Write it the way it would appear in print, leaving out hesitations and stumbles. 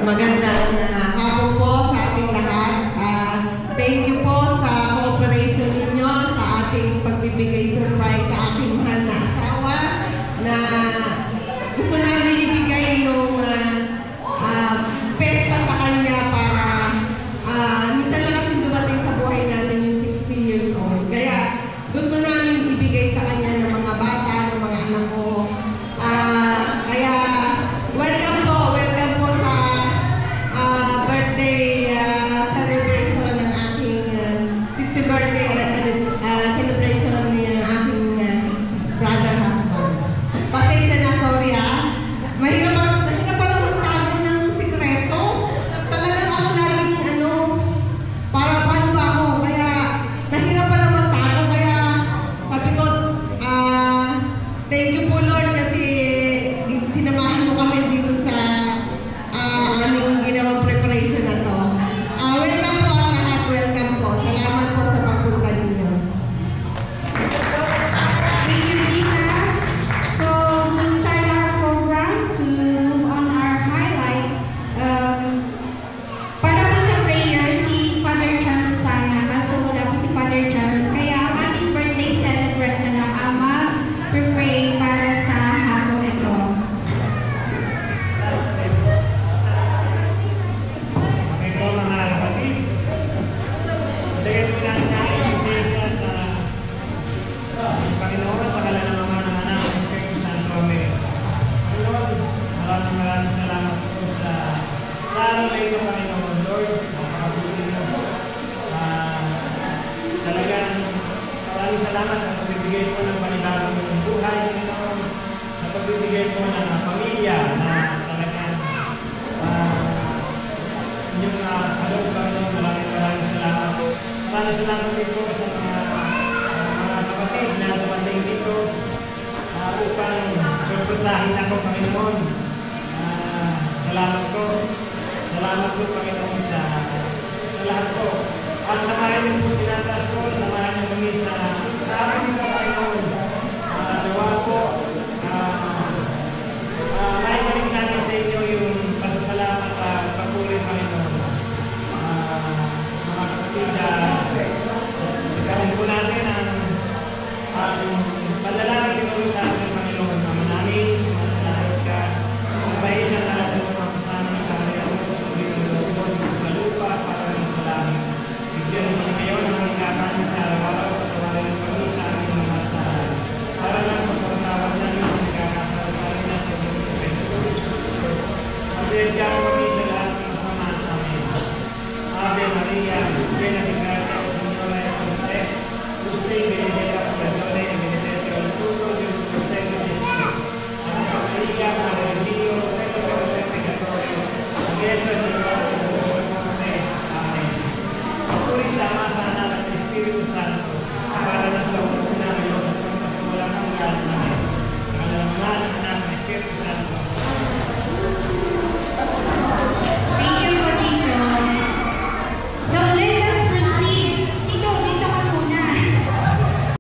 Magandang hapon po sa ating lahat. Thank you po sa cooperation ninyo sa ating pagbibigay surprise sa aking mahal na asawa na gusto namin ibigay yung pesta sa kanya para minsan lang kasi dumating sa buhay natin yung 60 years old. Kaya gusto namin ibigay sa kanya ng mga bata, ng mga anak ko. Kaya welcome po sa birthday celebration ng aking 60th birthday celebration ng aking brother husband. Pasensya na, sorry mahirap pa lang magtago ng sikreto. Talagang ako laging para paano ba ako? Kaya mahirap pa lang magtago. Kaya sabi ko, thank you po Lord kasi sinamahan mo kami dito sa aming ginawang preparation na to. Welcome po ang lahat. Welcome po. Salamat po sa pagpunta ninyo. Thank you, Dina. So, to start our program, to move on our highlights, para po sa prayer, si Father Charles sana, kaso wala po si Father Charles. Kaya ang ating birthday celebrant na lang ang mag-pray para sa hapon ito. Okay po mga kapatid. Ilagay po natin natin yung siyensya sa Panginoon sa kala ng Ama ng Anak ng Espiritu Santo. Amen. Lord, maraming salamat po sa araw na ito, Panginoon. Lord, makakabuti mo. Talagang maraming salamat sa pagbibigay po ng panibagong buhay, Panginoon. Sa pagbibigay po ng pamilya na talagang inyong kaloob, Panginoon. Maraming salamat. Maraming salamat din po sa mga kapatid na dumating dito upang surpresahin ako, Panginoon. Salamat po. Salamat po, Panginoon, sa lahat po. At samahan niyo po tinataas ko, samahan niyo kami sa amin po, Panginoon. Nawa po, maibalik natin sa inyo yung pasasalamat at papuri, Panginoon. Mga kapatid, isahin po natin ang panalangin tinuro sa ating Panginoon. Ama namin, sumasalangit ka, sabahin ang lahat ng mga kasama ng kaharian mo, sabihin ng loob sa lupa, para sa langit. Bigyan mo na ngayon ang mga kakanin sa araw-araw, patawarin ng kami sa aming mga masahan. Para lang pagpapatawad namin sa nagkakasala sa amin natin ng Pagdiyadyan kami sa lahat ng masama. Amen. Ave Maria, llena de